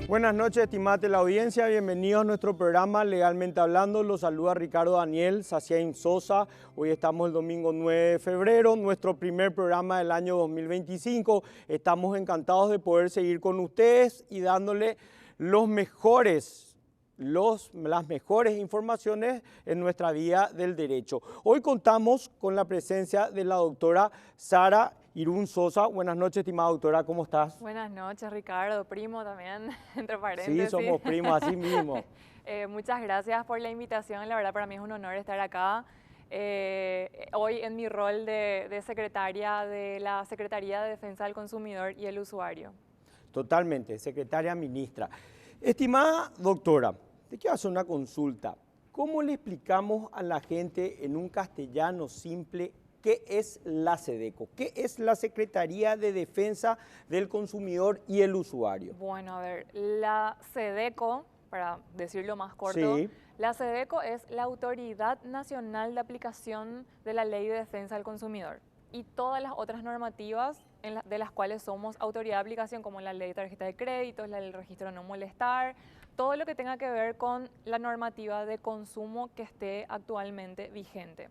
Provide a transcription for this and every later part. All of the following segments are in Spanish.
Buenas noches, estimada teleaudiencia. Bienvenidos a nuestro programa Legalmente Hablando. Los saluda Ricardo Daniel Saciain Sosa. Hoy estamos el domingo 9 de febrero, nuestro primer programa del año 2025. Estamos encantados de poder seguir con ustedes y dándole las mejores informaciones en nuestra vía del derecho. Hoy contamos con la presencia de la doctora Sara Irún Sosa. Buenas noches, estimada doctora, ¿cómo estás? Buenas noches, Ricardo, primo también, entre paréntesis. Sí, somos primos, así mismo. Muchas gracias por la invitación, la verdad para mí es un honor estar acá. Hoy en mi rol de secretaria de la Secretaría de Defensa del Consumidor y el Usuario. Totalmente, secretaria ministra. Estimada doctora, te quiero hacer una consulta. ¿Cómo le explicamos a la gente en un castellano simple qué es la SEDECO? ¿Qué es la Secretaría de Defensa del Consumidor y el Usuario? Bueno, a ver, la SEDECO, para decirlo más corto, Sí. La SEDECO es la Autoridad Nacional de Aplicación de la Ley de Defensa del Consumidor y todas las otras normativas de las cuales somos autoridad de aplicación, como la ley de tarjeta de créditos, la del registro no molestar, todo lo que tenga que ver con la normativa de consumo que esté actualmente vigente.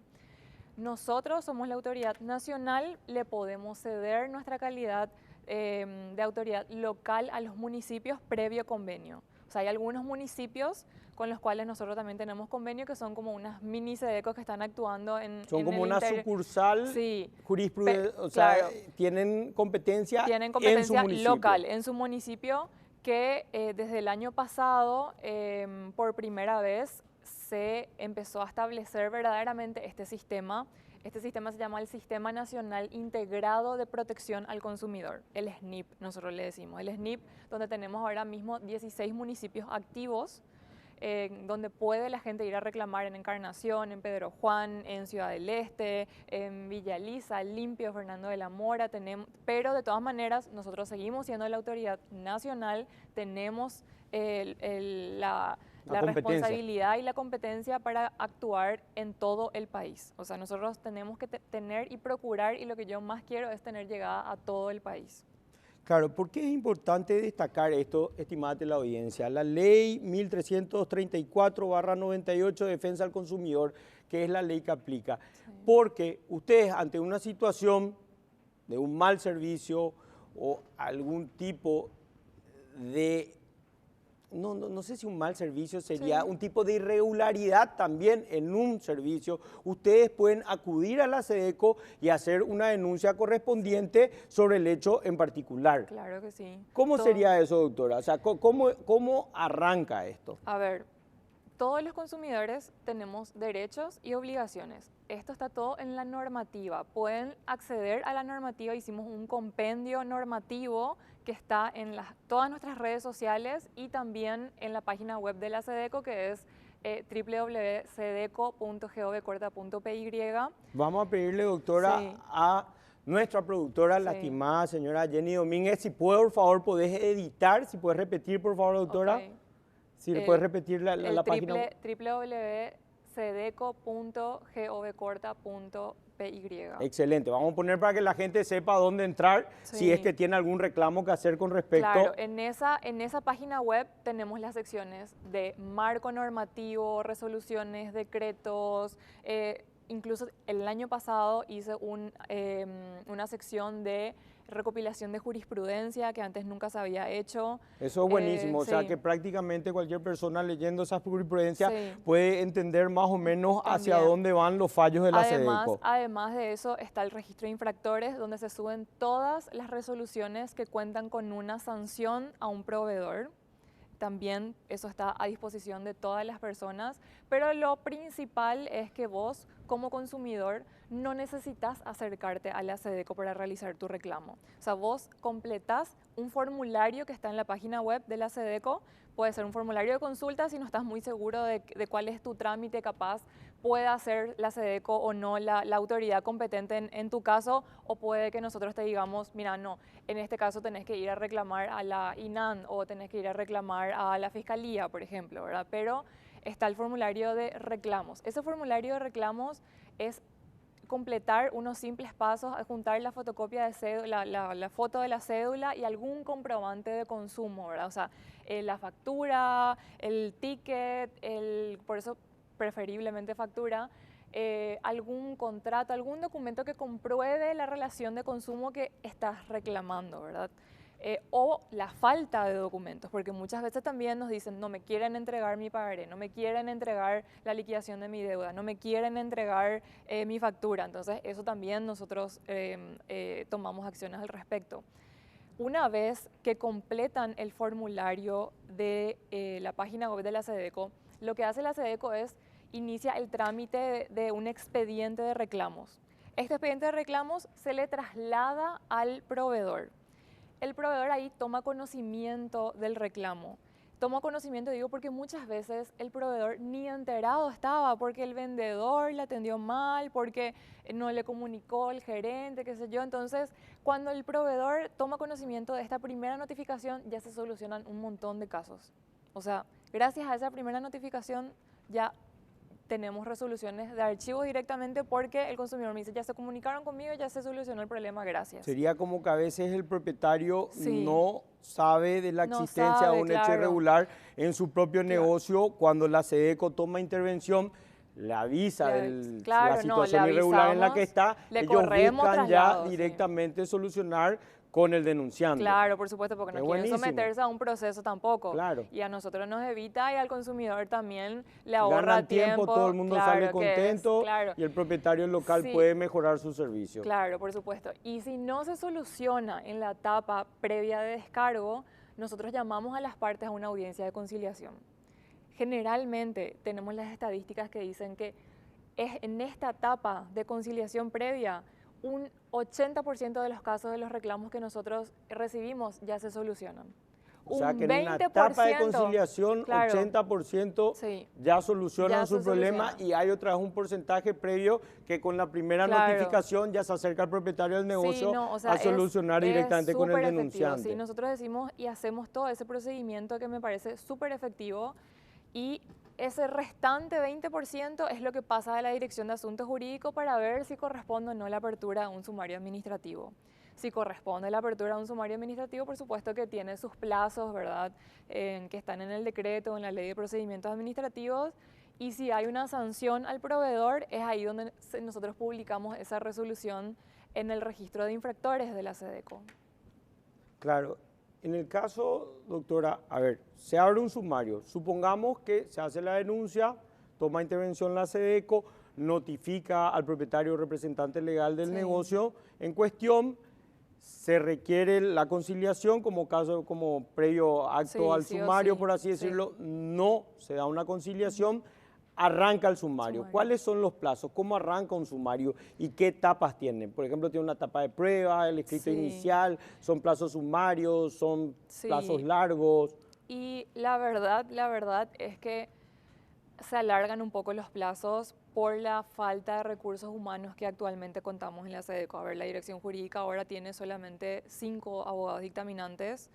Nosotros somos la autoridad nacional, le podemos ceder nuestra calidad de autoridad local a los municipios previo convenio. O sea, hay algunos municipios con los cuales nosotros también tenemos convenio que son como unas mini SEDECOs que están actuando en Son como una sucursal sí, jurisprudencia, o sea, claro, tienen competencia competencia en su municipio. local en su municipio que desde el año pasado por primera vez se empezó a establecer verdaderamente este sistema. Este sistema se llama el Sistema Nacional Integrado de Protección al Consumidor, el SNIP, nosotros le decimos. El SNIP, donde tenemos ahora mismo 16 municipios activos, donde puede la gente ir a reclamar en Encarnación, en Pedro Juan, en Ciudad del Este, en Villa Lisa, Limpio, Fernando de la Mora, pero de todas maneras nosotros seguimos siendo la autoridad nacional, tenemos la responsabilidad y la competencia para actuar en todo el país. O sea, nosotros tenemos que tener y procurar, y lo que yo más quiero es tener llegada a todo el país. Claro, ¿por qué es importante destacar esto, estimada teleaudiencia? La ley 1334/98 de Defensa al Consumidor, que es la ley que aplica. Sí. Porque ustedes ante una situación de un mal servicio o algún tipo de... No sé si un mal servicio sería un tipo de irregularidad también en un servicio. Ustedes pueden acudir a la SEDECO y hacer una denuncia correspondiente sobre el hecho en particular. Claro que sí. ¿Cómo sería eso, doctora? O sea, ¿cómo arranca esto? A ver, todos los consumidores tenemos derechos y obligaciones. Esto está todo en la normativa. Pueden acceder a la normativa. Hicimos un compendio normativo que está en todas nuestras redes sociales y también en la página web de la SEDECO, que es www.sedeco.gov.py. Vamos a pedirle, doctora, a nuestra productora, la estimada señora Jenny Domínguez, si puede, por favor, podés editar, si puedes repetir, por favor, doctora. Okay. Si le puedes repetir la página. www.sedeco.gov.py. Excelente, vamos a poner para que la gente sepa dónde entrar, si es que tiene algún reclamo que hacer con respecto. Claro, en esa página web tenemos las secciones de marco normativo, resoluciones, decretos, incluso el año pasado hice una sección de recopilación de jurisprudencia que antes nunca se había hecho. Eso es buenísimo, o sea que prácticamente cualquier persona leyendo esa jurisprudencia puede entender más o menos hacia dónde van los fallos de la SEDECO. Además de eso está el registro de infractores, donde se suben todas las resoluciones que cuentan con una sanción a un proveedor. También eso está a disposición de todas las personas, pero lo principal es que vos, como consumidor, no necesitas acercarte a la SEDECO para realizar tu reclamo. O sea, vos completás un formulario que está en la página web de la SEDECO, puede ser un formulario de consulta si no estás muy seguro de cuál es tu trámite, capaz puede hacer la SEDECO o no la autoridad competente en tu caso, o puede que nosotros te digamos, mira, no, en este caso tenés que ir a reclamar a la INAN o tenés que ir a reclamar a la Fiscalía, por ejemplo, ¿verdad? Pero está el formulario de reclamos. Ese formulario de reclamos es completar unos simples pasos, adjuntar la fotocopia de cédula, la foto de la cédula y algún comprobante de consumo, ¿verdad? O sea, la factura, el ticket, por eso preferiblemente factura, algún contrato, algún documento que compruebe la relación de consumo que estás reclamando, ¿verdad? O la falta de documentos, porque muchas veces también nos dicen, no me quieren entregar mi pagaré, no me quieren entregar la liquidación de mi deuda, no me quieren entregar mi factura. Entonces, eso también nosotros tomamos acciones al respecto. Una vez que completan el formulario de la página web de la SEDECO, lo que hace la SEDECO es inicia el trámite de un expediente de reclamos. Este expediente de reclamos se le traslada al proveedor. El proveedor ahí toma conocimiento del reclamo. Toma conocimiento, digo, porque muchas veces el proveedor ni enterado estaba, porque el vendedor le atendió mal, porque no le comunicó el gerente, qué sé yo. Entonces, cuando el proveedor toma conocimiento de esta primera notificación, ya se solucionan un montón de casos. O sea, gracias a esa primera notificación ya tenemos resoluciones de archivo directamente porque el consumidor me dice, ya se comunicaron conmigo, ya se solucionó el problema, gracias. Sería como que a veces el propietario Sí. no sabe de la No existencia sabe, de un hecho claro. irregular en su propio Claro. negocio. Cuando la SEDECO toma intervención, le avisa de claro, la situación le irregular en la que está, le ellos corremos buscan traslado, ya sí. directamente solucionar con el denunciante. Claro, por supuesto, porque Qué no quieren buenísimo. someterse a un proceso tampoco. Claro. Y a nosotros nos evita y al consumidor también le ahorra Ganan tiempo, todo el mundo claro, sale que contento claro. y el propietario local Sí. puede mejorar su servicio. Claro, por supuesto. Y si no se soluciona en la etapa previa de descargo, nosotros llamamos a las partes a una audiencia de conciliación. Generalmente tenemos las estadísticas que dicen que es en esta etapa de conciliación previa, un 80% de los casos de los reclamos que nosotros recibimos ya se solucionan. O sea Un que en una etapa de conciliación, claro, 80% sí, ya solucionan ya su se problema soluciona. y hay otra vez un porcentaje previo que con la primera Claro. notificación ya se acerca al propietario del negocio Sí, no, o sea, a solucionar directamente con el súper efectivo. denunciante. Sí, nosotros decimos y hacemos todo ese procedimiento que me parece súper efectivo y ese restante 20% es lo que pasa a la Dirección de Asuntos Jurídicos para ver si corresponde o no la apertura a un sumario administrativo. Si corresponde la apertura a un sumario administrativo, por supuesto que tiene sus plazos, ¿verdad? Que están en el decreto, en la ley de procedimientos administrativos. Y si hay una sanción al proveedor, es ahí donde nosotros publicamos esa resolución en el registro de infractores de la SEDECO. Claro. En el caso, doctora, a ver, se abre un sumario. Supongamos que se hace la denuncia, toma intervención la SEDECO, notifica al propietario o representante legal del Sí. negocio en cuestión, se requiere la conciliación como previo acto Sí, al sí o sumario, sí, por así sí. decirlo, no se da una conciliación, arranca el sumario. ¿Cuáles son los plazos? ¿Cómo arranca un sumario? ¿Y qué etapas tiene? Por ejemplo, tiene una etapa de prueba, el escrito Sí. inicial, son plazos sumarios, son Sí. plazos largos. Y la verdad es que se alargan un poco los plazos por la falta de recursos humanos que actualmente contamos en la SEDECO. A ver, la Dirección Jurídica ahora tiene solamente 5 abogados dictaminantes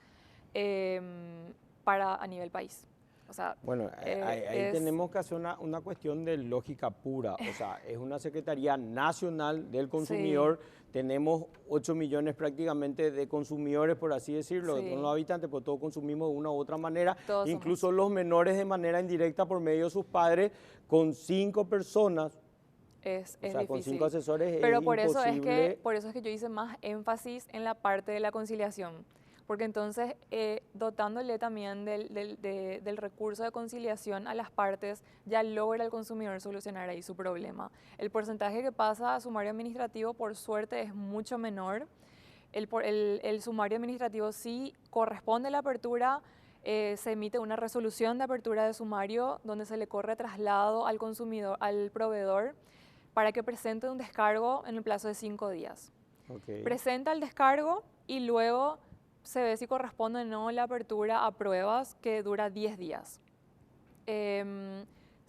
a nivel país. O sea, Bueno, ahí tenemos que hacer una cuestión de lógica pura. O sea, es una Secretaría Nacional del Consumidor. Sí. Tenemos 8 millones prácticamente de consumidores, por así decirlo, Sí. de los habitantes, pues todos consumimos de una u otra manera. Todos incluso los menores de manera indirecta por medio de sus padres, con 5 personas. Es con difícil. 5 asesores Pero es por eso imposible. por eso es que yo hice más énfasis en la parte de la conciliación. Porque entonces, dotándole también del recurso de conciliación a las partes, ya logra el consumidor solucionar ahí su problema. El porcentaje que pasa a sumario administrativo, por suerte, es mucho menor. El sumario administrativo sí corresponde a la apertura, se emite una resolución de apertura de sumario donde se le corre traslado al consumidor, al proveedor, para que presente un descargo en el plazo de 5 días. Okay. Presenta el descargo y luego se ve si corresponde o no la apertura a pruebas, que dura 10 días.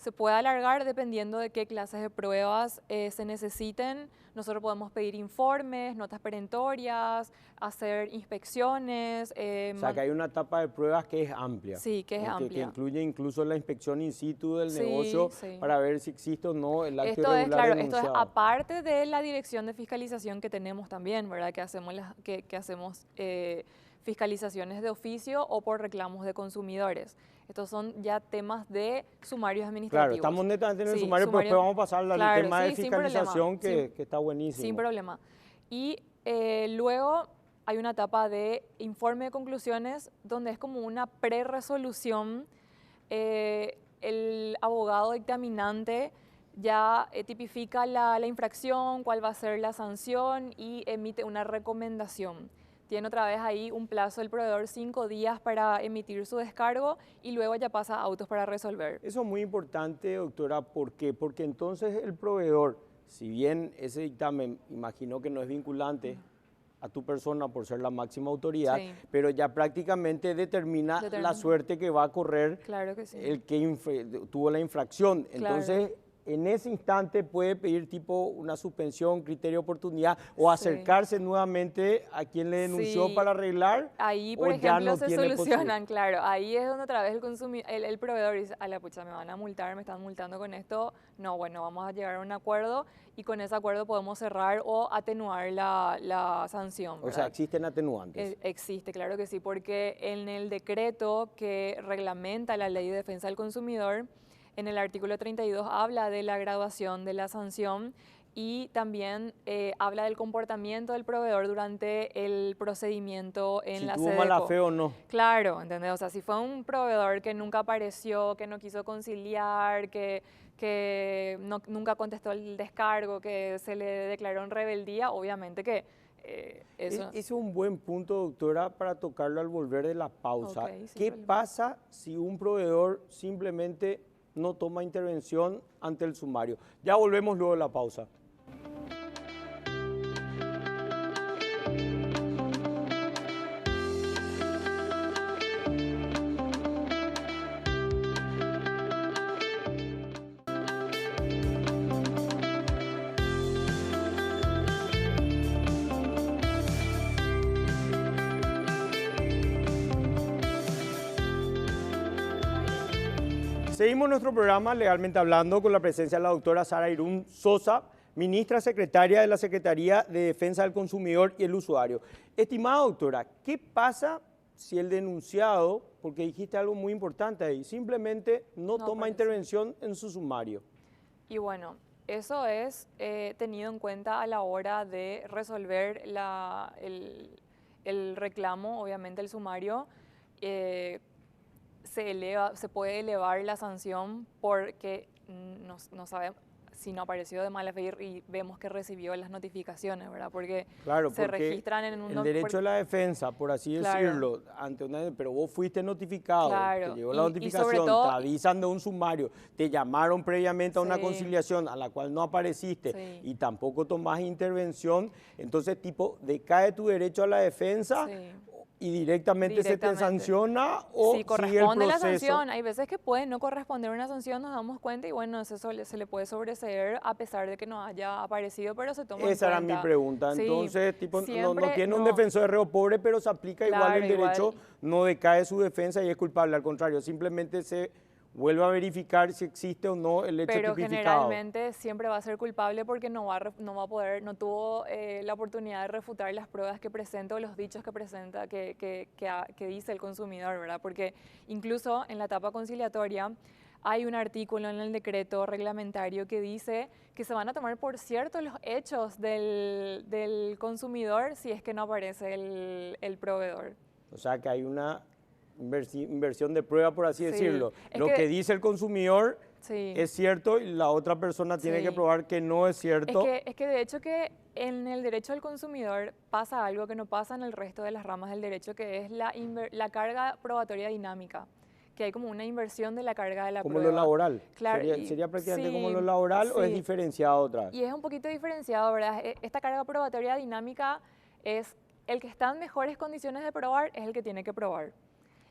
se puede alargar dependiendo de qué clases de pruebas se necesiten. Nosotros podemos pedir informes, notas perentorias, hacer inspecciones. O sea, que hay una etapa de pruebas que es amplia. Sí, que es ¿no? Que amplia. incluye incluso la inspección in situ del Sí, negocio sí. para ver si existe o no el acto Esto es, irregular claro, denunciado. esto es aparte de la dirección de fiscalización que tenemos también, ¿verdad? Que hacemos, fiscalizaciones de oficio o por reclamos de consumidores. Estos son ya temas de sumarios administrativos. Claro, estamos netamente en el Sí, sumario, pero después vamos a pasar al claro, tema de sí, sin problema, fiscalización que está buenísimo. sin problema. Y luego hay una etapa de informe de conclusiones donde es como una pre-resolución. El abogado dictaminante ya tipifica la infracción, cuál va a ser la sanción y emite una recomendación. Tiene otra vez ahí un plazo del proveedor 5 días para emitir su descargo y luego ya pasa a autos para resolver. Eso es muy importante, doctora. ¿Por qué? Porque entonces el proveedor, si bien ese dictamen imagino que no es vinculante a tu persona por ser la máxima autoridad, Sí. pero ya prácticamente determina la suerte que va a correr Claro que sí. el que tuvo la infracción. Claro. Entonces, en ese instante puede pedir tipo una suspensión, criterio de oportunidad o acercarse nuevamente a quien le denunció Sí. para arreglar. Ahí, o por ya ejemplo, no se tiene solucionan, claro. Ahí es donde otra vez el proveedor dice, a la pucha, me van a multar, me están multando con esto. No, bueno, vamos a llegar a un acuerdo y con ese acuerdo podemos cerrar o atenuar la sanción, O ¿verdad? sea, existen atenuantes. Existe, claro que sí, porque en el decreto que reglamenta la Ley de Defensa del Consumidor, en el artículo 32 habla de la graduación de la sanción y también habla del comportamiento del proveedor durante el procedimiento en Si la tuvo SEDECO. mala fe o no. Claro, ¿entendés? O sea, si fue un proveedor que nunca apareció, que no quiso conciliar, que nunca contestó el descargo, que se le declaró en rebeldía, obviamente que eso... Es un buen punto, doctora, para tocarlo al volver de la pausa. Ok, sin ¿Qué problema. pasa si un proveedor simplemente no toma intervención ante el sumario? Ya volvemos luego de la pausa. Seguimos nuestro programa Legalmente Hablando con la presencia de la doctora Sara Irún Sosa, ministra secretaria de la Secretaría de Defensa del Consumidor y el Usuario. Estimada doctora, ¿qué pasa si el denunciado, porque dijiste algo muy importante ahí, simplemente no toma aparece. intervención en su sumario? Y bueno, eso es tenido en cuenta a la hora de resolver el reclamo, obviamente el sumario. Se puede elevar la sanción porque no sabemos si no apareció de mala fe y vemos que recibió las notificaciones, ¿verdad? Porque Claro, se porque registran en un... el derecho a la defensa, por así Claro. decirlo, ante una, pero vos fuiste notificado, Claro, te llegó la y notificación, sobre todo- te avisan de un sumario, te llamaron previamente a una Sí. conciliación a la cual no apareciste Sí. y tampoco tomás intervención, entonces tipo decae tu derecho a la defensa Sí. y directamente se te Directamente. sanciona o Si sigue el corresponde la proceso. sanción, hay veces que puede no corresponder una sanción, nos damos cuenta y bueno, eso se le puede sobreseer a pesar de que no haya aparecido, pero se toma en Esa era cuenta. mi pregunta. Sí, Entonces, tipo, no siempre tiene un no. defensor de reo pobre, pero se aplica igual Claro, el derecho, igual. no decae su defensa y es culpable. Al contrario, simplemente se vuelve a verificar si existe o no el hecho Pero tipificado. generalmente siempre va a ser culpable porque no va a poder, no tuvo la oportunidad de refutar las pruebas que presenta o los dichos que presenta, que dice el consumidor, ¿verdad? Porque incluso en la etapa conciliatoria hay un artículo en el decreto reglamentario que dice que se van a tomar por cierto los hechos del consumidor si es que no aparece el proveedor. O sea que hay una inversión de prueba, por así Sí, decirlo. es Lo que dice el consumidor Sí. es cierto y la otra persona tiene Sí. que probar que no es cierto. Es que de hecho que en el derecho del consumidor pasa algo que no pasa en el resto de las ramas del derecho, que es la carga probatoria dinámica, que hay como una inversión de la carga de la Como prueba. lo laboral. Claro, ¿Sería prácticamente como sí, lo laboral o es sí. diferenciado otra vez? Y es un poquito diferenciado, ¿verdad? Esta carga probatoria dinámica es el que está en mejores condiciones de probar, es el que tiene que probar.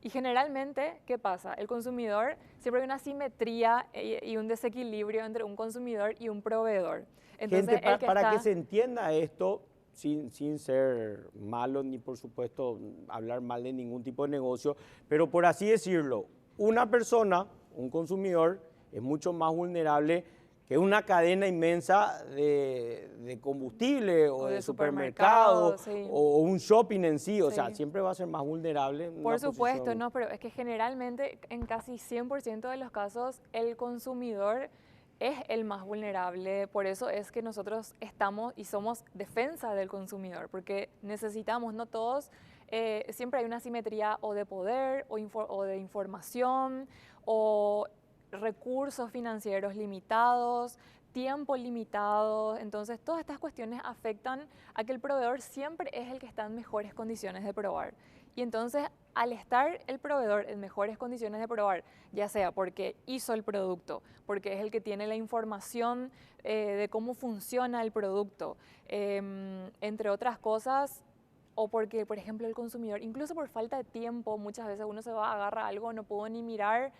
Y generalmente, ¿qué pasa? El consumidor, siempre hay una simetría y un desequilibrio entre un consumidor y un proveedor. Entonces, Gente, para que se entienda esto, sin ser malo ni por supuesto hablar mal de ningún tipo de negocio, pero por así decirlo, una persona, un consumidor, es mucho más vulnerable que una cadena inmensa de combustible o de supermercado sí. o un shopping en sí. O Sí. sea, siempre va a ser más vulnerable. En Por una supuesto, posición. no, pero es que generalmente en casi 100% de los casos el consumidor es el más vulnerable. Por eso es que nosotros estamos y somos defensa del consumidor, porque necesitamos, no todos, siempre hay una simetría o de poder o de información o recursos financieros limitados, tiempo limitado. Entonces, todas estas cuestiones afectan a que el proveedor siempre es el que está en mejores condiciones de probar. Y entonces, al estar el proveedor en mejores condiciones de probar, ya sea porque hizo el producto, porque es el que tiene la información de cómo funciona el producto, entre otras cosas, o porque, por ejemplo, el consumidor, incluso por falta de tiempo, muchas veces uno se va, agarra algo, no puedo ni mirar,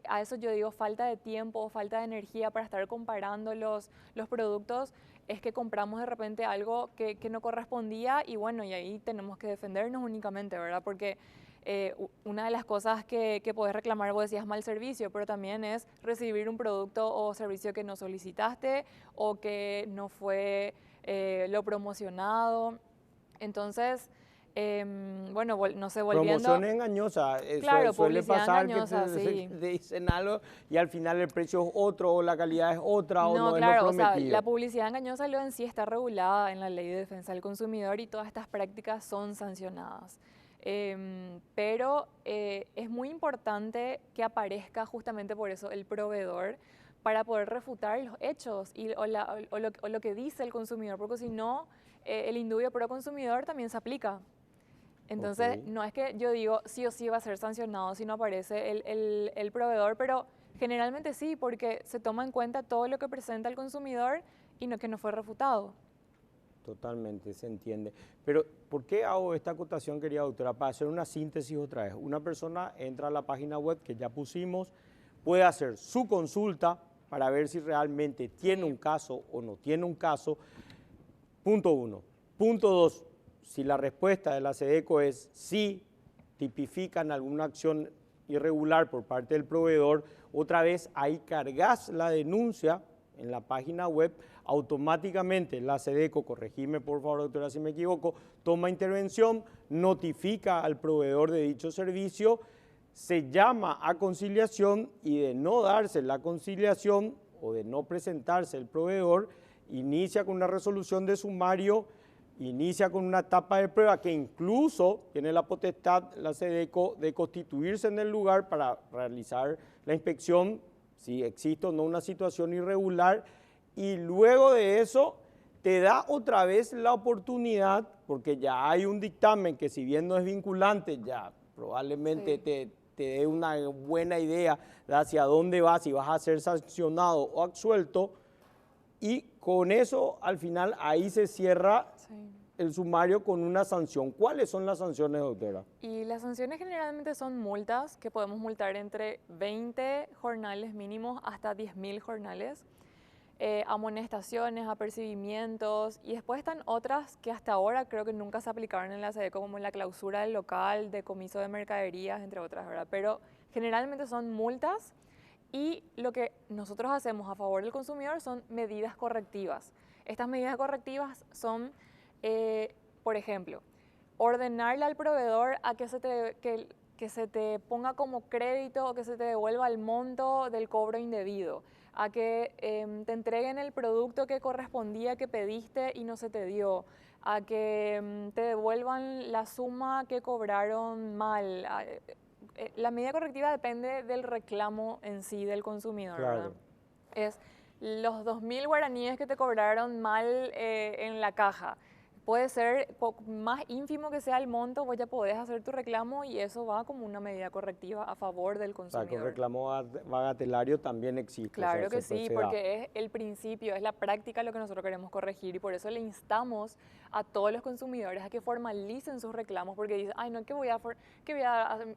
a eso yo digo falta de tiempo, falta de energía para estar comparando los productos, es que compramos de repente algo que no correspondía y bueno, y ahí tenemos que defendernos únicamente, ¿verdad? Porque una de las cosas que podés reclamar, vos decías mal servicio, pero también es recibir un producto o servicio que no solicitaste o que no fue lo promocionado. Entonces, bueno, no sé, volviendo... Promoción engañosa, Claro, suele publicidad pasar que engañosa, sí. te dicen algo y al final el precio es otro o la calidad es otra o No, no es lo claro, o sea, prometido. la publicidad engañosa lo en sí está regulada en la Ley de Defensa del Consumidor y todas estas prácticas son sancionadas. Pero es muy importante que aparezca justamente por eso el proveedor para poder refutar los hechos o lo que dice el consumidor, porque si no, el indubio pro consumidor también se aplica. Entonces, Ok. no es que yo digo sí o sí va a ser sancionado si no aparece el proveedor, pero generalmente sí, porque se toma en cuenta todo lo que presenta el consumidor y no que no fue refutado. Totalmente, se entiende. Pero, ¿por qué hago esta acotación, querida doctora? Para hacer una síntesis otra vez. Una persona entra a la página web que ya pusimos, puede hacer su consulta para ver si realmente tiene un caso o no tiene un caso. Punto 1. Punto 2. Si la respuesta de la SEDECO es sí, tipifican alguna acción irregular por parte del proveedor, otra vez ahí cargas la denuncia en la página web, automáticamente la SEDECO, corregime por favor doctora si me equivoco, toma intervención, notifica al proveedor de dicho servicio, se llama a conciliación y de no darse la conciliación o de no presentarse el proveedor, inicia con una resolución de sumario, inicia con una etapa de prueba que incluso tiene la potestad la SEDECO de constituirse en el lugar para realizar la inspección si existe o no una situación irregular y luego de eso te da otra vez la oportunidad, porque ya hay un dictamen que si bien no es vinculante, ya probablemente Sí. te dé una buena idea de hacia dónde vas, si vas a ser sancionado o absuelto, y con eso al final ahí se cierra Sí. el sumario con una sanción. ¿Cuáles son las sanciones, doctora? Y las sanciones generalmente son multas que podemos multar entre 20 jornales mínimos hasta 10.000 jornales, amonestaciones, apercibimientos y después están otras que hasta ahora creo que nunca se aplicaron en la SEDECO como la clausura del local, decomiso de mercaderías, entre otras, ¿verdad? Pero generalmente son multas y lo que nosotros hacemos a favor del consumidor son medidas correctivas. Estas medidas correctivas son, por ejemplo, ordenarle al proveedor a que se te ponga como crédito o que se te devuelva el monto del cobro indebido, a que te entreguen el producto que correspondía que pediste y no se te dio, a que te devuelvan la suma que cobraron mal. La medida correctiva depende del reclamo en sí del consumidor, Claro. ¿verdad? Es los 2.000 guaraníes que te cobraron mal en la caja. Puede ser, más ínfimo que sea el monto, vos ya podés hacer tu reclamo y eso va como una medida correctiva a favor del O sea, consumidor. que un reclamo bagatelario también existe. Claro o sea, que sí, se da. porque es el principio, es la práctica lo que nosotros queremos corregir y por eso le instamos a todos los consumidores a que formalicen sus reclamos, porque dicen, ay no, que voy a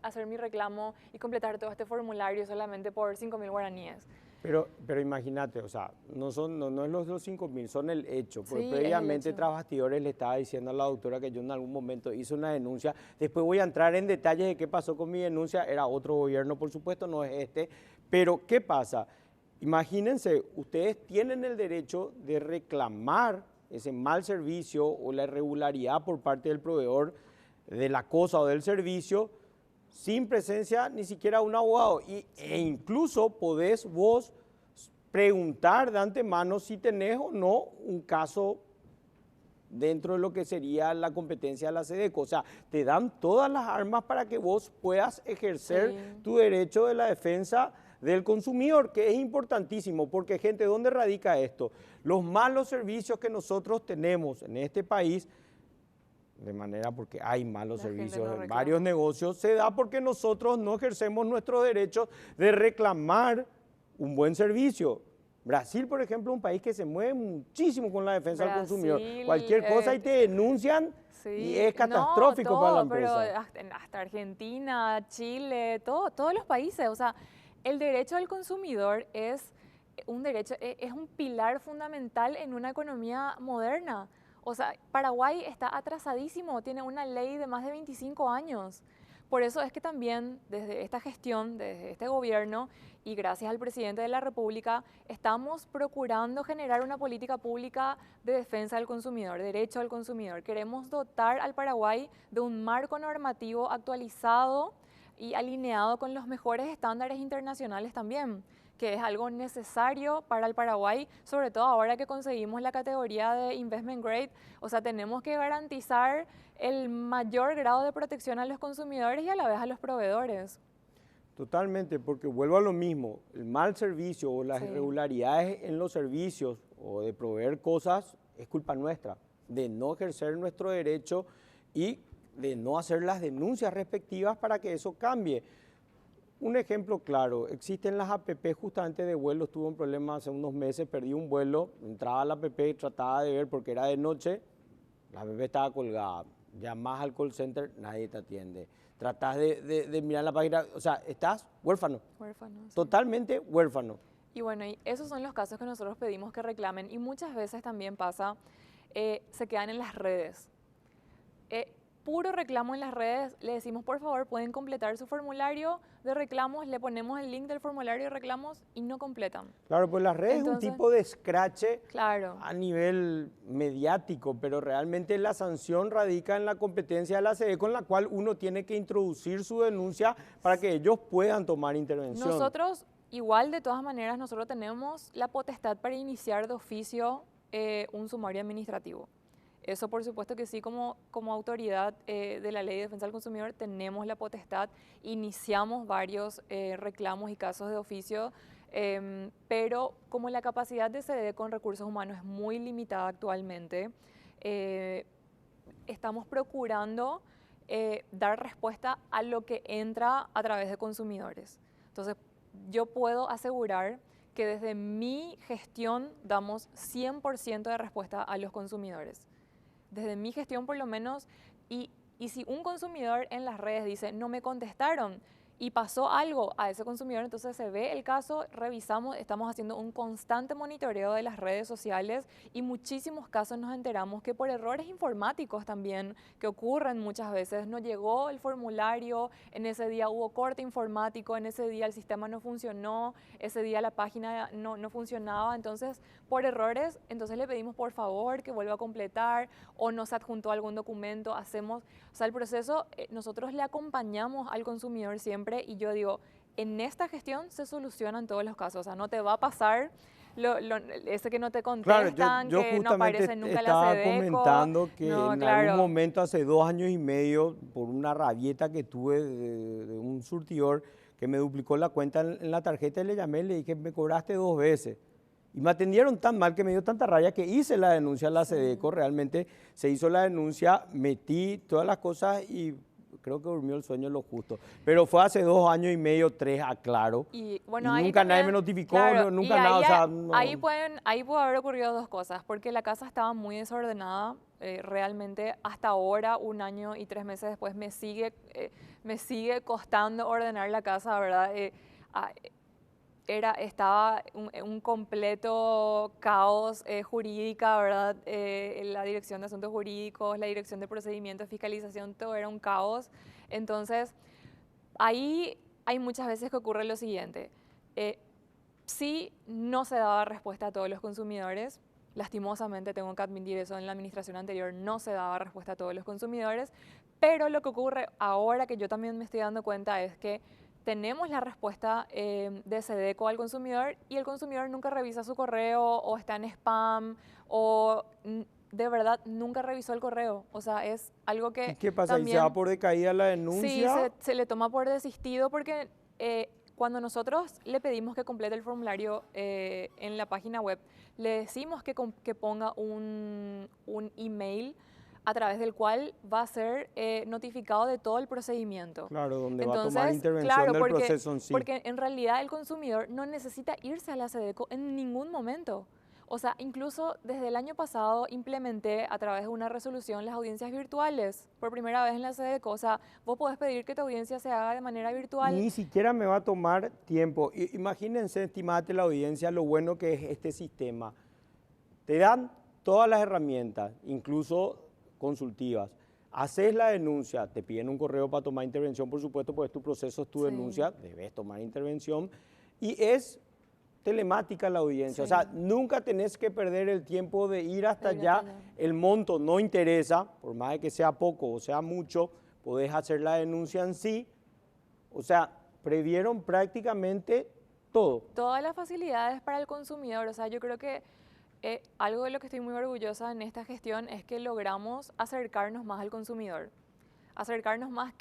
hacer mi reclamo y completar todo este formulario solamente por 5.000 guaraníes. Pero imagínate, o sea, no es los 5.000, son el hecho. Porque Sí, es el previamente hecho. tras bastidores le estaba diciendo a la doctora que yo en algún momento hice una denuncia. Después voy a entrar en detalles de qué pasó con mi denuncia. Era otro gobierno, por supuesto, no es este. Pero, ¿qué pasa? Imagínense, ustedes tienen el derecho de reclamar ese mal servicio o la irregularidad por parte del proveedor de la cosa o del servicio sin presencia ni siquiera de un abogado. E incluso podés vos preguntar de antemano si tenés o no un caso dentro de lo que sería la competencia de la SEDECO. O sea, te dan todas las armas para que vos puedas ejercer tu derecho de la defensa del consumidor, que es importantísimo, porque gente, ¿dónde radica esto? Los malos servicios que nosotros tenemos en este país, de manera porque hay malos servicios en varios negocios, se da porque nosotros no ejercemos nuestro derecho de reclamar un buen servicio. Brasil, por ejemplo, es un país que se mueve muchísimo con la defensa del consumidor. Cualquier cosa y te denuncian y es catastrófico para la empresa. Pero hasta Argentina, Chile, todos los países, o sea, el derecho del consumidor es un derecho, es un pilar fundamental en una economía moderna. O sea, Paraguay está atrasadísimo, tiene una ley de más de 25 años. Por eso es que también desde esta gestión, desde este gobierno y gracias al presidente de la República, estamos procurando generar una política pública de defensa del consumidor, derecho al consumidor. Queremos dotar al Paraguay de un marco normativo actualizado y alineado con los mejores estándares internacionales también, que es algo necesario para el Paraguay, sobre todo ahora que conseguimos la categoría de Investment Grade. O sea, tenemos que garantizar el mayor grado de protección a los consumidores y a la vez a los proveedores. Totalmente, porque vuelvo a lo mismo, el mal servicio o las irregularidades en los servicios o de proveer cosas es culpa nuestra, de no ejercer nuestro derecho y de no hacer las denuncias respectivas para que eso cambie. Un ejemplo claro, existen las APP justamente de vuelos, tuve un problema hace unos meses, perdí un vuelo, entraba a la APP, trataba de ver porque era de noche, la APP estaba colgada, llamás al call center, nadie te atiende, tratás de mirar la página, o sea, estás huérfano, totalmente huérfano. Y bueno, y esos son los casos que nosotros pedimos que reclamen y muchas veces también pasa, se quedan en las redes. Puro reclamo en las redes, le decimos por favor pueden completar su formulario de reclamos, le ponemos el link del formulario de reclamos y no completan. Claro, pues las redes es un tipo de escrache a nivel mediático, pero realmente la sanción radica en la competencia de la SEDECO con la cual uno tiene que introducir su denuncia para que ellos puedan tomar intervención. Nosotros, igual de todas maneras, nosotros tenemos la potestad para iniciar de oficio un sumario administrativo. Eso por supuesto que sí, como autoridad de la Ley de Defensa del Consumidor tenemos la potestad, iniciamos varios reclamos y casos de oficio, pero como la capacidad de SEDECO con recursos humanos es muy limitada actualmente, estamos procurando dar respuesta a lo que entra a través de consumidores. Entonces, yo puedo asegurar que desde mi gestión damos 100% de respuesta a los consumidores. Desde mi gestión por lo menos, y si un consumidor en las redes dice no me contestaron y pasó algo a ese consumidor, entonces se ve el caso, revisamos, estamos haciendo un constante monitoreo de las redes sociales y muchísimos casos nos enteramos que por errores informáticos también, que ocurren muchas veces, no llegó el formulario, en ese día hubo corte informático, en ese día el sistema no funcionó, ese día la página no funcionaba, entonces por errores, entonces le pedimos por favor que vuelva a completar o nos adjuntó algún documento, hacemos, o sea, el proceso, nosotros le acompañamos al consumidor siempre y yo digo, en esta gestión se solucionan todos los casos, o sea, no te va a pasar ese que no te contestan, yo que no aparece nunca la SEDECO. Estaba comentando que en algún momento hace 2 años y medio, por una rabieta que tuve de un surtidor que me duplicó la cuenta en la tarjeta, le llamé y le dije, me cobraste 2 veces. Y me atendieron tan mal que me dio tanta rabia que hice la denuncia a la SEDECO. Realmente se hizo la denuncia, metí todas las cosas y creo que durmió el sueño lo justo. Pero fue hace 2 años y medio, 3, aclaro. Y bueno, Y ahí nunca nadie también, me notificó, claro, nunca y nada. ahí, O sea, no. ahí pudo haber ocurrido dos cosas, porque la casa estaba muy desordenada, realmente hasta ahora, 1 año y 3 meses después, me sigue costando ordenar la casa, ¿verdad? Ah, estaba un completo caos jurídica, ¿verdad? La dirección de asuntos jurídicos, la dirección de procedimientos, fiscalización, todo era un caos. Entonces, ahí hay muchas veces que ocurre lo siguiente. Sí, no se daba respuesta a todos los consumidores. Lastimosamente, tengo que admitir eso, en la administración anterior no se daba respuesta a todos los consumidores, pero lo que ocurre ahora que yo también me estoy dando cuenta es que tenemos la respuesta de SEDECO al consumidor y el consumidor nunca revisa su correo o está en spam o de verdad nunca revisó el correo. O sea, es algo que ¿Y qué pasa? ¿Y se también... va por decaída la Sí, denuncia? se le toma por desistido porque cuando nosotros le pedimos que complete el formulario en la página web, le decimos que ponga un email a través del cual va a ser notificado de todo el procedimiento. Claro, donde Entonces, va a tomar intervención claro, del proceso en sí. porque en realidad el consumidor no necesita irse a la SEDECO en ningún momento. O sea, incluso desde el año pasado implementé a través de una resolución las audiencias virtuales por primera vez en la SEDECO. O sea, vos podés pedir que tu audiencia se haga de manera virtual. Ni siquiera me va a tomar tiempo. Imagínense, estimada la audiencia, lo bueno que es este sistema. Te dan todas las herramientas, incluso consultivas. Haces la denuncia, te piden un correo para tomar intervención, por supuesto, porque tu proceso es tu Sí. denuncia, debes tomar intervención. Y es telemática la audiencia, o Sí. sea, nunca tenés que perder el tiempo de ir hasta De ir allá. hasta allá. El monto no interesa, por más de que sea poco o sea mucho, podés hacer la denuncia en sí. O sea, previeron prácticamente todo. Todas las facilidades para el consumidor. O sea, yo creo que algo de lo que estoy muy orgullosa en esta gestión es que logramos acercarnos más al consumidor. Acercarnos más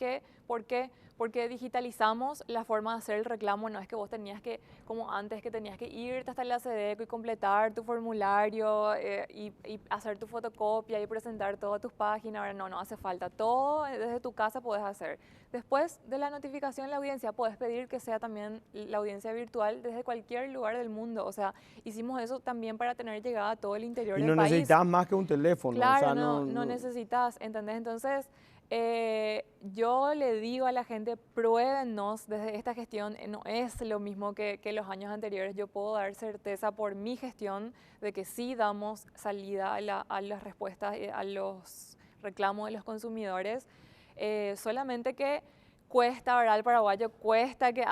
¿por qué? Porque digitalizamos la forma de hacer el reclamo. No es que vos tenías que, como antes, que tenías que irte hasta la SEDECO y completar tu formulario y hacer tu fotocopia y presentar todas tus páginas. Ahora no hace falta. Todo desde tu casa puedes hacer. Después de la notificación de la audiencia, puedes pedir que sea también la audiencia virtual desde cualquier lugar del mundo. O sea, hicimos eso también para tener llegada a todo el interior Y del no país. necesitas más que un teléfono. Claro, O sea, no necesitas, ¿entendés? Entonces, yo le digo a la gente, pruébennos desde esta gestión, no es lo mismo que los años anteriores. Yo puedo dar certeza por mi gestión de que sí damos salida a las respuestas, a los reclamos de los consumidores, solamente que cuesta, ¿verdad? Al paraguayo cuesta que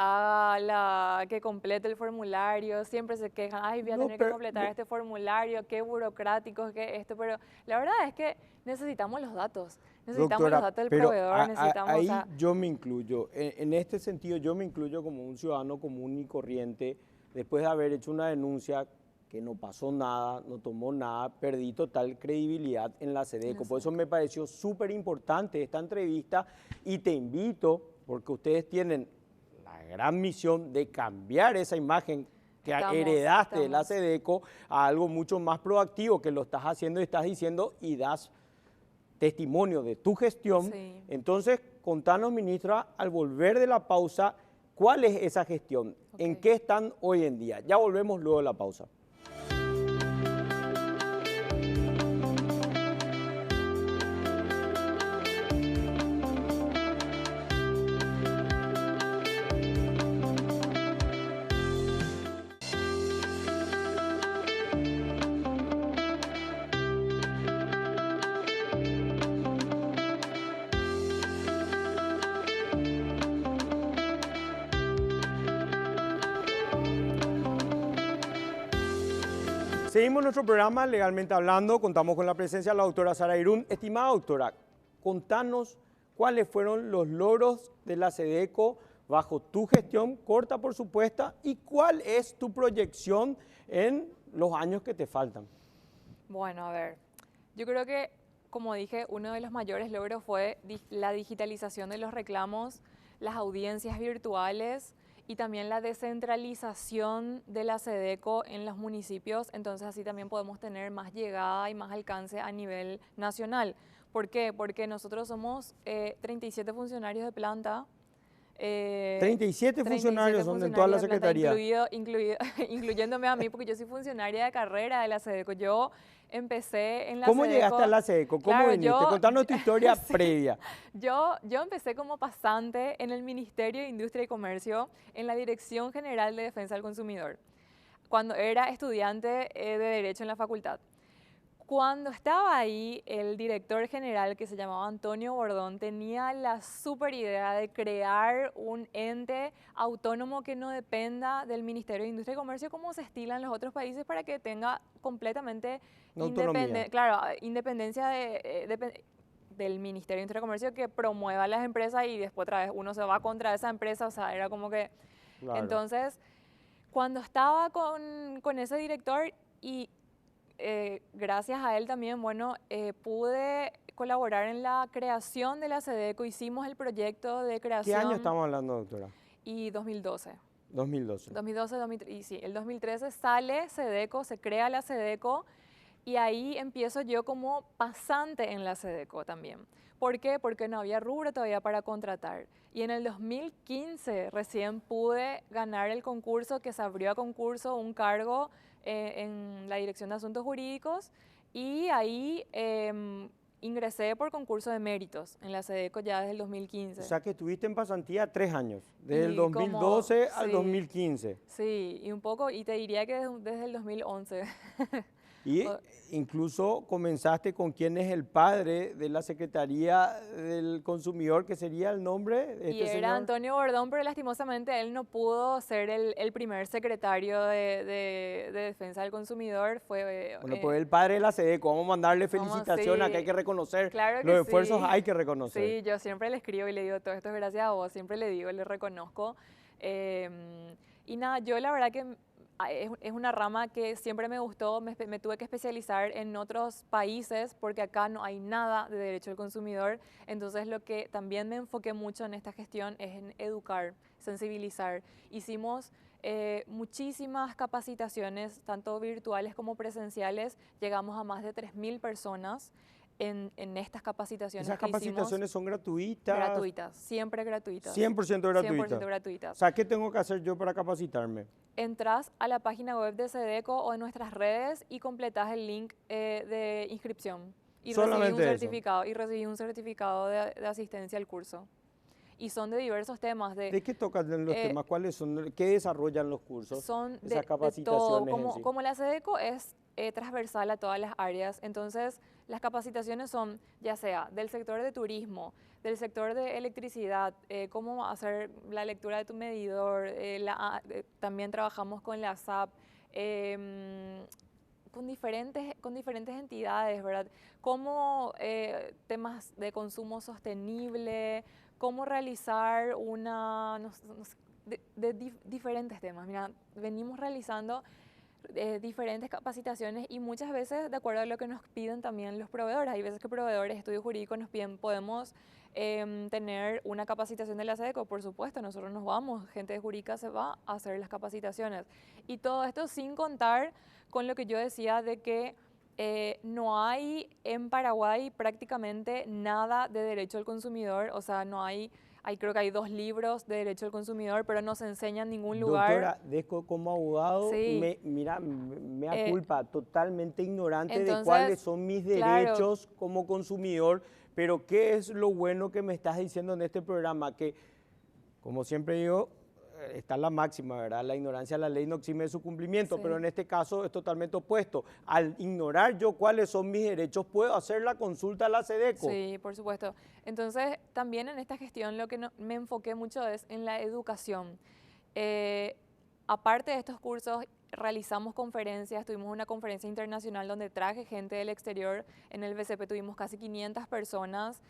que complete el formulario, siempre se quejan, ay, voy a No, tener que pero- completar este formulario, qué burocrático, qué esto, pero la verdad es que necesitamos los datos, necesitamos Doctora, los datos del pero proveedor, necesitamos, ahí o sea, yo me incluyo. En este sentido, yo me incluyo como un ciudadano común y corriente, después de haber hecho una denuncia que no pasó nada, no tomó nada, perdí total credibilidad en la SEDECO. Por eso me pareció súper importante esta entrevista y te invito, porque ustedes tienen la gran misión de cambiar esa imagen que heredaste de la SEDECO a algo mucho más proactivo, que lo estás haciendo y estás diciendo y das testimonio de tu gestión. Sí. Entonces, contanos, ministra, al volver de la pausa, ¿cuál es esa gestión? ¿En qué están hoy en día? Ya volvemos luego de la pausa. Seguimos nuestro programa Legalmente Hablando, contamos con la presencia de la doctora Sara Irún. Estimada doctora, contanos cuáles fueron los logros de la SEDECO bajo tu gestión, corta por supuesto, y cuál es tu proyección en los años que te faltan. Bueno, a ver, yo creo que, como dije, uno de los mayores logros fue la digitalización de los reclamos, las audiencias virtuales y también la descentralización de la SEDECO en los municipios, entonces así también podemos tener más llegada y más alcance a nivel nacional. ¿Por qué? Porque nosotros somos 37 funcionarios de planta. 37 funcionarios son en toda la Secretaría. Incluyéndome a mí, porque yo soy funcionaria de carrera de la SEDECO. Yo empecé en la ¿Cómo SEDECO. llegaste a la SEDECO? ¿Cómo Claro, viniste? Contanos tu historia sí. previa. Yo empecé como pasante en el Ministerio de Industria y Comercio, en la Dirección General de Defensa del Consumidor, cuando era estudiante de Derecho en la facultad. Cuando estaba ahí, el director general, que se llamaba Antonio Bordón, tenía la súper idea de crear un ente autónomo que no dependa del Ministerio de Industria y Comercio, como se estila en los otros países, para que tenga completamente independencia del Ministerio de Industria y Comercio, que promueva las empresas y después otra vez uno se va contra esa empresa, o sea, era como que... Claro. Entonces, cuando estaba con ese director y... gracias a él también, bueno, pude colaborar en la creación de la SEDECO, hicimos el proyecto de creación. ¿Qué año estamos hablando, doctora? Y 2012. 2012. 2012, y sí, el 2013 sale SEDECO, se crea la SEDECO y ahí empiezo yo como pasante en la SEDECO también. ¿Por qué? Porque no había rubro todavía para contratar. Y en el 2015 recién pude ganar el concurso, que se abrió a concurso un cargo en la Dirección de Asuntos Jurídicos, y ahí ingresé por concurso de méritos en la SEDECO ya desde el 2015. O sea que estuviste en pasantía 3 años, desde el 2012 al 2015. Sí, y un poco, y te diría que desde el 2011. Y incluso comenzaste con quien es el padre de la Secretaría del Consumidor, que sería el nombre de Y este era señor. Antonio Bordón, pero lastimosamente él no pudo ser el primer secretario de Defensa del Consumidor. Fue, Bueno, pues el padre de la SEDECO, vamos a mandarle Vamos, felicitaciones, sí. que hay que reconocer, Claro que los esfuerzos sí. hay que reconocer. Sí, yo siempre le escribo y le digo, todo esto es gracias a vos, siempre le digo, le reconozco. Y nada, yo la verdad que es una rama que siempre me gustó, me tuve que especializar en otros países porque acá no hay nada de derecho al consumidor, entonces lo que también me enfoqué mucho en esta gestión es en educar, sensibilizar. Hicimos muchísimas capacitaciones, tanto virtuales como presenciales, llegamos a más de 3.000 personas en estas capacitaciones. ¿Esas capacitaciones son gratuitas? Gratuitas, siempre gratuitas. 100% gratuitas. 100% gratuitas. O sea, ¿qué tengo que hacer yo para capacitarme? Entras a la página web de SEDECO o en nuestras redes y completas el link de inscripción. Y recibí un certificado, de asistencia al curso. Y son de diversos temas. ¿De qué tocan los temas? ¿Cuáles son? ¿Qué desarrollan los cursos? Son esas capacitaciones de todo. Como la SEDECO es transversal a todas las áreas, entonces las capacitaciones son ya sea del sector de turismo, del sector de electricidad, cómo hacer la lectura de tu medidor, también trabajamos con la SAP, con diferentes entidades, ¿verdad? Cómo temas de consumo sostenible, cómo realizar diferentes temas. Mira, venimos realizando diferentes capacitaciones y muchas veces de acuerdo a lo que nos piden también los proveedores. Hay veces que proveedores de estudios jurídicos nos piden, podemos tener una capacitación de la SEDECO, por supuesto, nosotros nos vamos, gente de jurídica se va a hacer las capacitaciones. Y todo esto sin contar con lo que yo decía de que no hay en Paraguay prácticamente nada de derecho al consumidor, o sea, no hay... creo que hay 2 libros de Derecho al Consumidor, pero no se enseña en ningún lugar. Doctora, como abogado, sí. me da culpa, totalmente ignorante de cuáles son mis derechos como consumidor, pero ¿qué es lo bueno que me estás diciendo en este programa? Que, como siempre digo, está la máxima, ¿verdad? La ignorancia de la ley no exime de su cumplimiento, pero en este caso es totalmente opuesto. Al ignorar yo cuáles son mis derechos, puedo hacer la consulta a la SEDECO. Sí, por supuesto. Entonces, también en esta gestión lo que me enfoqué mucho es en la educación. Aparte de estos cursos, realizamos conferencias, tuvimos una conferencia internacional donde traje gente del exterior, en el BCP tuvimos casi 500 personas,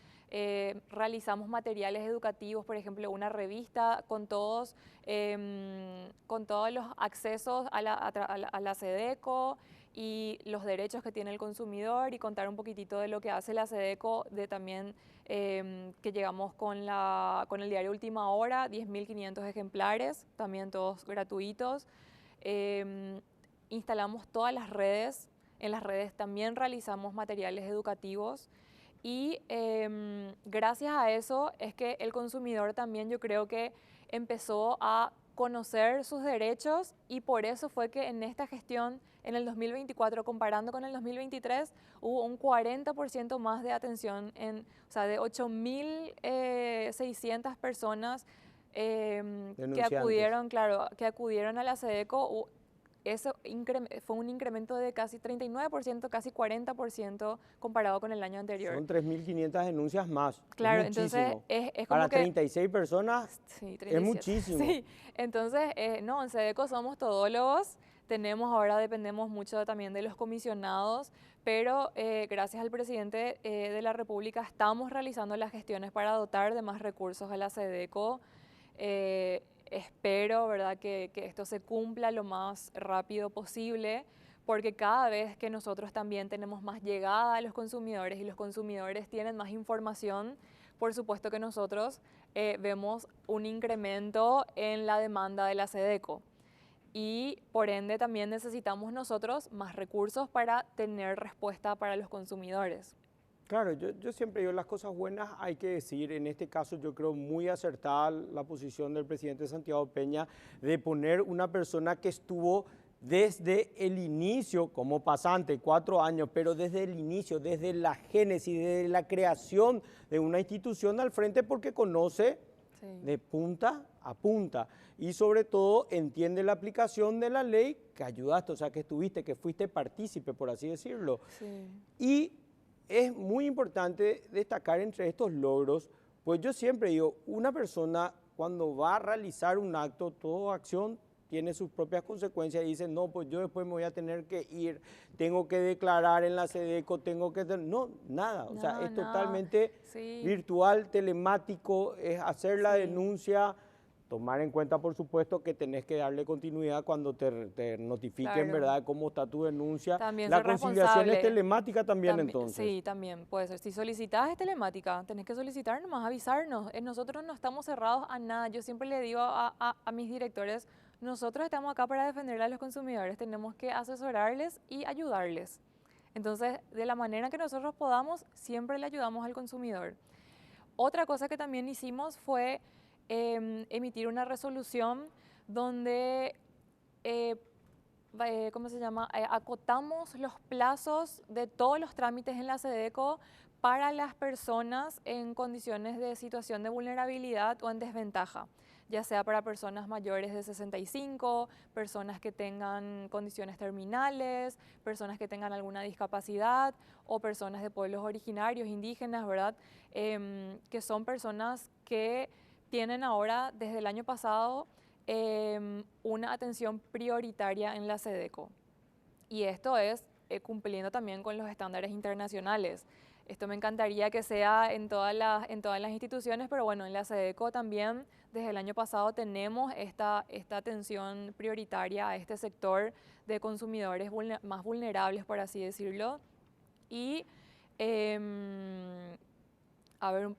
realizamos materiales educativos, por ejemplo, una revista con todos los accesos a la SEDECO y los derechos que tiene el consumidor y contar un poquitito de lo que hace la SEDECO, de también que llegamos con el diario Última Hora, 10.500 ejemplares, también todos gratuitos. Instalamos todas las redes, en las redes también realizamos materiales educativos y gracias a eso es que el consumidor también, yo creo que empezó a conocer sus derechos, y por eso fue que en esta gestión, en el 2024, comparando con el 2023, hubo un 40% más de atención, o sea, de 8.600 personas que acudieron, claro, que acudieron a la SEDECO. Eso fue un incremento de casi 39%, casi 40% comparado con el año anterior. Son 3.500 denuncias más. Claro, es entonces es como para que 36 personas, sí, 37. es muchísimo. Sí, entonces, no, en SEDECO somos todólogos, ahora dependemos mucho también de los comisionados, pero gracias al presidente de la República estamos realizando las gestiones para dotar de más recursos a la SEDECO. Espero, ¿verdad?, que esto se cumpla lo más rápido posible, porque cada vez que nosotros también tenemos más llegada a los consumidores y los consumidores tienen más información, por supuesto que nosotros vemos un incremento en la demanda de la SEDECO. Y por ende también necesitamos nosotros más recursos para tener respuesta para los consumidores. Claro, yo siempre digo, las cosas buenas hay que decir. En este caso yo creo muy acertada la posición del presidente Santiago Peña de poner una persona que estuvo desde el inicio como pasante, 4 años, pero desde el inicio, desde la génesis, desde la creación de una institución al frente, porque conoce de punta a punta y sobre todo entiende la aplicación de la ley, que ayudaste, o sea, que estuviste, que fuiste partícipe, por así decirlo. Sí. Y es muy importante destacar entre estos logros, pues yo siempre digo, una persona cuando va a realizar un acto, toda acción tiene sus propias consecuencias y dice, no, pues yo después me voy a tener que ir, tengo que declarar en la SEDECO, tengo que... No, nada, o sea, es totalmente virtual, telemático, es hacer la denuncia, tomar en cuenta, por supuesto, que tenés que darle continuidad cuando te notifiquen, ¿verdad?, cómo está tu denuncia. También la conciliación es telemática también, entonces. Sí, también puede ser. Si solicitas es telemática, tenés que solicitar nomás, avisarnos. Nosotros no estamos cerrados a nada. Yo siempre le digo a mis directores, nosotros estamos acá para defender a los consumidores, tenemos que asesorarles y ayudarles. Entonces, de la manera que nosotros podamos, siempre le ayudamos al consumidor. Otra cosa que también hicimos fue emitir una resolución donde, ¿cómo se llama?, acotamos los plazos de todos los trámites en la SEDECO para las personas en condiciones de situación de vulnerabilidad o en desventaja, ya sea para personas mayores de 65, personas que tengan condiciones terminales, personas que tengan alguna discapacidad o personas de pueblos originarios, indígenas, ¿verdad?, que son personas que tienen ahora, desde el año pasado, una atención prioritaria en la SEDECO. Y esto es cumpliendo también con los estándares internacionales. Esto me encantaría que sea en todas las instituciones, pero bueno, en la SEDECO también desde el año pasado tenemos esta atención prioritaria a este sector de consumidores más vulnerables, por así decirlo. Y, a ver,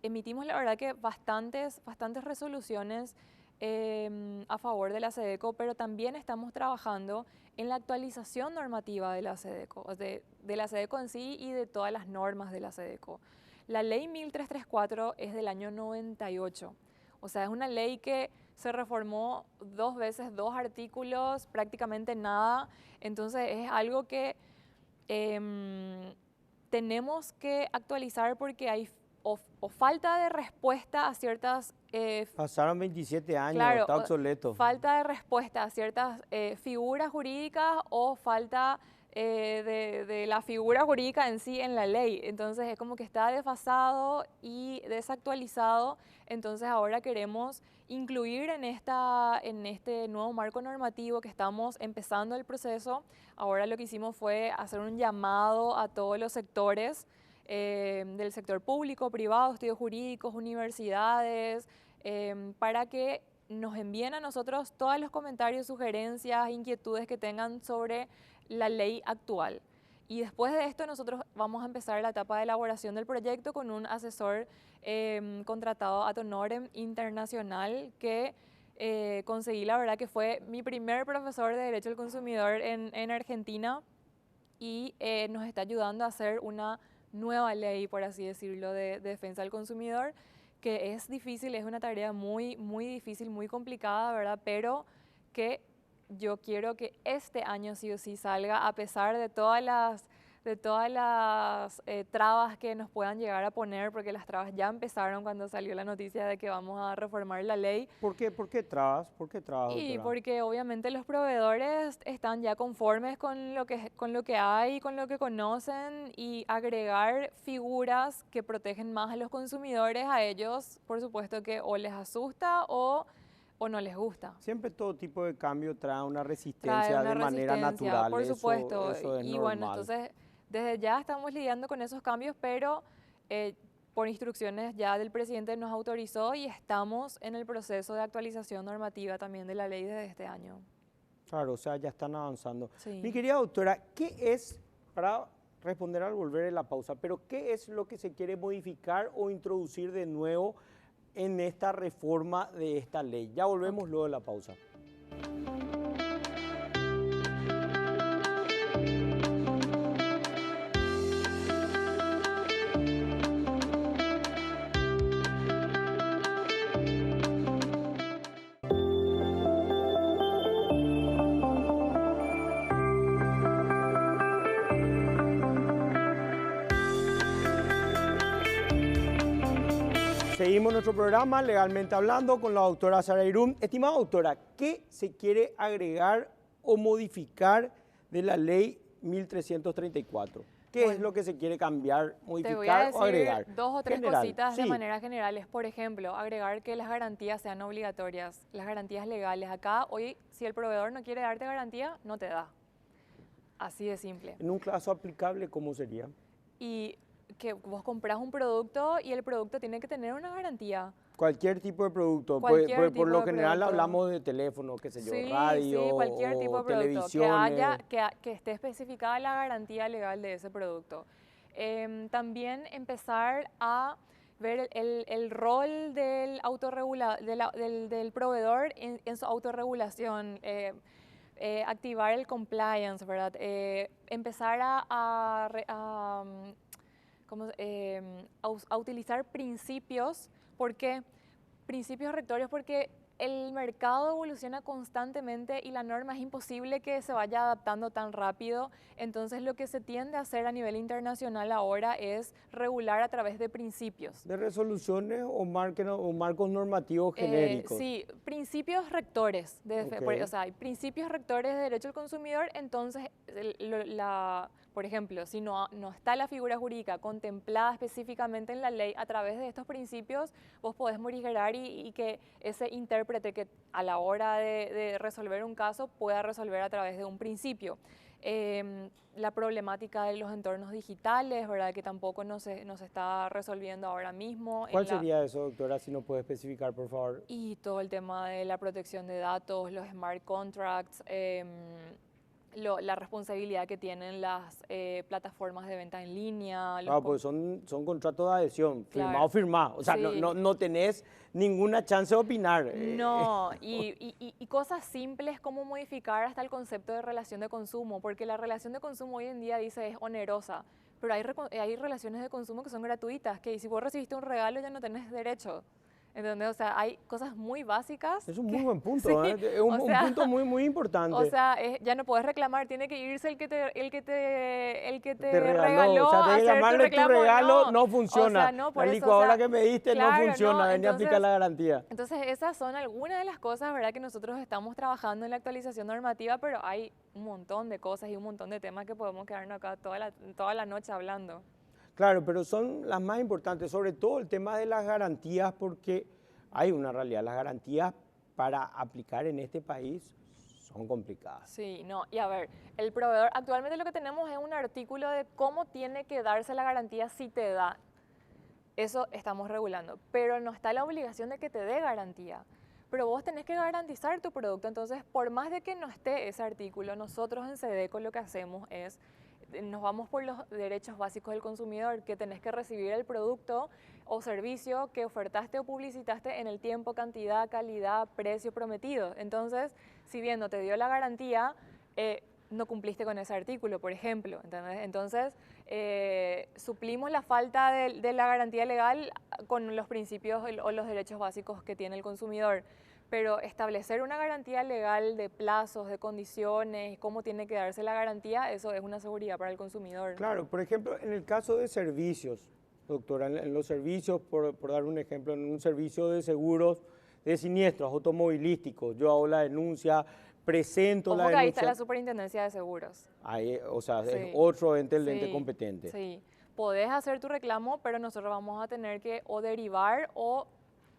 emitimos la verdad que bastantes resoluciones a favor de la SEDECO, pero también estamos trabajando en la actualización normativa de la SEDECO, de la SEDECO en sí y de todas las normas de la SEDECO. La ley 1334 es del año 98, o sea, es una ley que se reformó 2 veces, 2 artículos, prácticamente nada, entonces es algo que tenemos que actualizar porque hay o falta de respuesta a ciertas... Pasaron 27 años, claro, está obsoleto. Falta de respuesta a ciertas figuras jurídicas o falta de la figura jurídica en sí en la ley. Entonces es como que está desfasado y desactualizado. Entonces ahora queremos incluir en este nuevo marco normativo que estamos empezando el proceso. Ahora lo que hicimos fue hacer un llamado a todos los sectores del sector público, privado, estudios jurídicos, universidades, para que nos envíen a nosotros todos los comentarios, sugerencias, inquietudes que tengan sobre la ley actual. Y después de esto nosotros vamos a empezar la etapa de elaboración del proyecto con un asesor contratado ad honorem internacional que conseguí, la verdad que fue mi primer profesor de Derecho al Consumidor en Argentina y nos está ayudando a hacer una nueva ley, por así decirlo, de defensa del consumidor, que es difícil, es una tarea muy, muy difícil, muy complicada, ¿verdad? Pero que yo quiero que este año sí o sí salga, a pesar de todas las trabas que nos puedan llegar a poner, porque las trabas ya empezaron cuando salió la noticia de que vamos a reformar la ley. ¿Por qué trabas? ¿Por qué trabas, Y doctora? porque obviamente los proveedores están ya conformes con lo que hay, con lo que conocen, y agregar figuras que protegen más a los consumidores, a ellos, por supuesto que o les asusta o no les gusta. Siempre todo tipo de cambio trae una Trae resistencia una de manera resistencia, natural. por supuesto. Eso es Y normal. bueno, entonces desde ya estamos lidiando con esos cambios, pero por instrucciones ya del presidente nos autorizó y estamos en el proceso de actualización normativa también de la ley desde este año. Claro, o sea, ya están avanzando. Sí. Mi querida doctora, ¿qué es, para responder al volver de la pausa, pero qué es lo que se quiere modificar o introducir de nuevo en esta reforma de esta ley? Ya volvemos luego de la pausa. Seguimos nuestro programa Legalmente Hablando con la doctora Sara Irún. Estimada doctora, ¿qué se quiere agregar o modificar de la ley 1334? ¿Qué es lo que se quiere cambiar, modificar o agregar? Te voy a decir dos o tres cositas de sí. manera generales. Por ejemplo, agregar que las garantías sean obligatorias, las garantías legales. Acá, hoy, si el proveedor no quiere darte garantía, no te da. Así de simple. En un caso aplicable, ¿cómo sería? Y que vos compras un producto y el producto tiene que tener una garantía. Cualquier tipo de producto. Cualquier tipo Por lo de general producto. hablamos de teléfono, qué sé yo, Sí, radio, sí, cualquier tipo de o producto. televisiones. Que esté especificada la garantía legal de ese producto. También empezar a ver el rol del del proveedor en su autorregulación. Activar el compliance, ¿verdad? Empezar a utilizar principios. ¿Por qué? Principios rectores, porque el mercado evoluciona constantemente y la norma es imposible que se vaya adaptando tan rápido. Entonces lo que se tiende a hacer a nivel internacional ahora es regular a través de principios. ¿De resoluciones o marcos normativos genéricos? Sí, principios rectores. Okay. O sea, hay principios rectores de derecho al consumidor. Entonces, por ejemplo, si no está la figura jurídica contemplada específicamente en la ley, a través de estos principios vos podés morigerar y que ese intérprete que a la hora de resolver un caso pueda resolver a través de un principio. La problemática de los entornos digitales, ¿verdad? Que tampoco no se está resolviendo ahora mismo. ¿Cuál sería eso, doctora, si nos puede especificar, por favor? Y todo el tema de la protección de datos, los smart contracts, la responsabilidad que tienen las plataformas de venta en línea. Claro, pues son contratos de adhesión, Claro. firmado. O sea, Sí. no tenés ninguna chance de opinar. No, y cosas simples como modificar hasta el concepto de relación de consumo, porque la relación de consumo hoy en día dice es onerosa, pero hay relaciones de consumo que son gratuitas, que si vos recibiste un regalo ya no tenés derecho. ¿Entendés? O sea, hay cosas muy básicas. Es un muy buen punto, Sí, es un punto muy, muy importante. O sea, ya no podés reclamar, tiene que irse el que te regaló. O sea, tenés que llamarle tu regalo, no funciona. O sea, no, por la eso, licuadora que me diste claro, no funciona, no, venía a aplicar la garantía. Entonces, esas son algunas de las cosas, ¿verdad?, que nosotros estamos trabajando en la actualización normativa, pero hay un montón de cosas y un montón de temas que podemos quedarnos acá toda la noche hablando. Claro, pero son las más importantes, sobre todo el tema de las garantías, porque hay una realidad, las garantías para aplicar en este país son complicadas. Sí, no, y a ver, el proveedor, actualmente lo que tenemos es un artículo de cómo tiene que darse la garantía si te da. Eso estamos regulando, pero no está la obligación de que te dé garantía. Pero vos tenés que garantizar tu producto, entonces por más de que no esté ese artículo, nosotros en SEDECO lo que hacemos es nos vamos por los derechos básicos del consumidor, que tenés que recibir el producto o servicio que ofertaste o publicitaste en el tiempo, cantidad, calidad, precio prometido. Entonces, si bien no te dio la garantía, no cumpliste con ese artículo, por ejemplo. ¿Entendés? Entonces, suplimos la falta de la garantía legal con los principios o los derechos básicos que tiene el consumidor. Pero establecer una garantía legal de plazos, de condiciones, cómo tiene que darse la garantía, eso es una seguridad para el consumidor. Claro, por ejemplo, en el caso de servicios, doctora, en los servicios, por dar un ejemplo, en un servicio de seguros de siniestros automovilísticos, yo hago la denuncia, presento Ojo la que ahí está denuncia. la Superintendencia de Seguros. Ahí, o sea, Sí. es otro ente, el Sí, ente competente. Sí, podés hacer tu reclamo, pero nosotros vamos a tener que o derivar o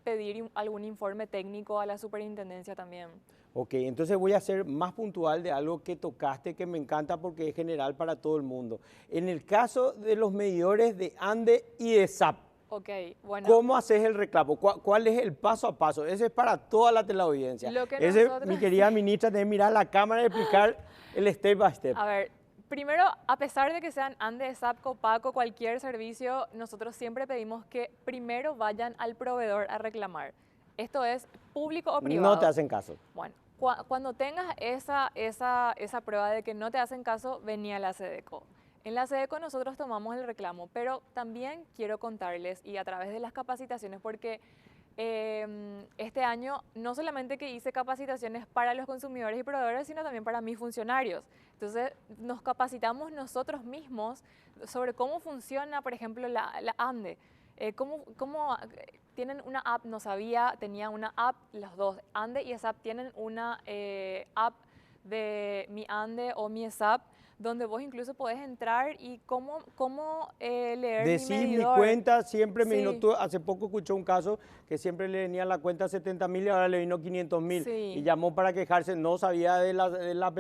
pedir algún informe técnico a la superintendencia también. Ok, entonces voy a ser más puntual de algo que tocaste que me encanta porque es general para todo el mundo. En el caso de los medidores de ANDE y de SAP, Ok, bueno. ¿cómo haces el reclamo? ¿Cuál es el paso a paso? Ese es para toda la teleaudiencia. Lo que Ese, nosotros- mi querida ministra, tenés que mirar la cámara y explicar el step by step. A ver, primero, a pesar de que sean ANDE, SAP, Copaco, cualquier servicio, nosotros siempre pedimos que primero vayan al proveedor a reclamar. Esto es público o privado. No te hacen caso. Bueno, cuando tengas esa prueba de que no te hacen caso, vení a la SEDECO. En la SEDECO nosotros tomamos el reclamo, pero también quiero contarles, y a través de las capacitaciones, porque este año no solamente que hice capacitaciones para los consumidores y proveedores, sino también para mis funcionarios. Entonces nos capacitamos nosotros mismos sobre cómo funciona, por ejemplo, la ANDE. Tienen una app, no sabía, tenía una app, los dos, ANDE y SAP tienen una app de Mi ANDE o Mi SAP, donde vos incluso podés entrar y cómo leer Decís mi mi medidor. cuenta, siempre me vino, Sí. hace poco escuché un caso que siempre le venía la cuenta 70.000 y ahora le vino 500.000. Sí. Y llamó para quejarse, no sabía de la app,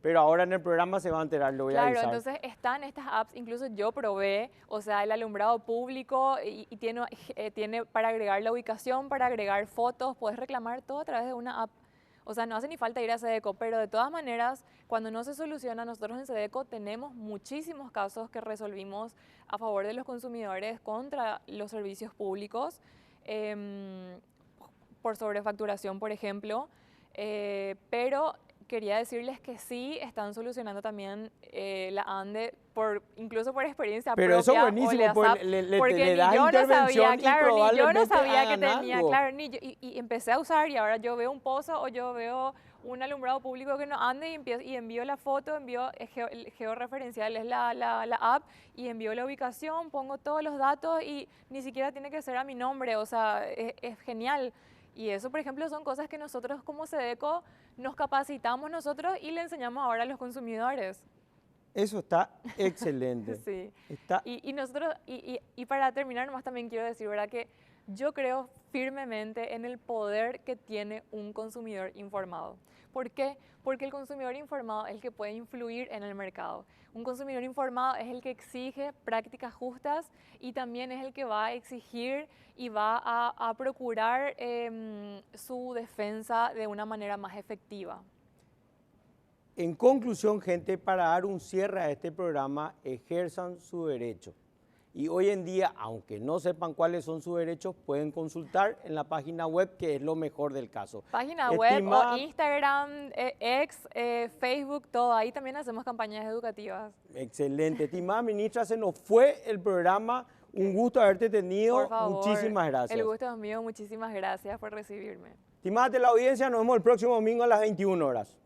pero ahora en el programa se va a enterar, lo voy a Claro, avisar. entonces están estas apps, incluso yo probé, o sea, el alumbrado público y tiene para agregar la ubicación, para agregar fotos, puedes reclamar todo a través de una app. O sea, no hace ni falta ir a SEDECO, pero de todas maneras, cuando no se soluciona, nosotros en SEDECO tenemos muchísimos casos que resolvimos a favor de los consumidores contra los servicios públicos, por sobrefacturación, por ejemplo, pero quería decirles que sí están solucionando también la ANDE, incluso por experiencia Pero propia. eso es o buenísimo, la pues, SAP, le porque ni das yo no intervención sabía, y claro, ni yo no probablemente sabía que hagan tenía, algo. claro, y empecé a usar y ahora yo veo un pozo o yo veo un alumbrado público que no ande y envío la foto, envío el georreferencial, es la app, y envío la ubicación, pongo todos los datos y ni siquiera tiene que ser a mi nombre, o sea, es genial. Y eso, por ejemplo, son cosas que nosotros como SEDECO nos capacitamos nosotros y le enseñamos ahora a los consumidores. Eso está excelente. Sí. Está Y nosotros, y para terminar, nomás también quiero decir, ¿verdad? Que yo creo firmemente en el poder que tiene un consumidor informado. ¿Por qué? Porque el consumidor informado es el que puede influir en el mercado. Un consumidor informado es el que exige prácticas justas y también es el que va a exigir y va a procurar su defensa de una manera más efectiva. En conclusión, gente, para dar un cierre a este programa, ejerzan su derecho. Y hoy en día, aunque no sepan cuáles son sus derechos, pueden consultar en la página web, que es lo mejor del caso. Página web o Instagram, X, Facebook, todo. Ahí también hacemos campañas educativas. Excelente. Estimada ministra, se nos fue el programa. Un gusto haberte tenido. Por favor, muchísimas gracias. El gusto es mío. Muchísimas gracias por recibirme. Estimada teleaudiencia, nos vemos el próximo domingo a las 21 horas.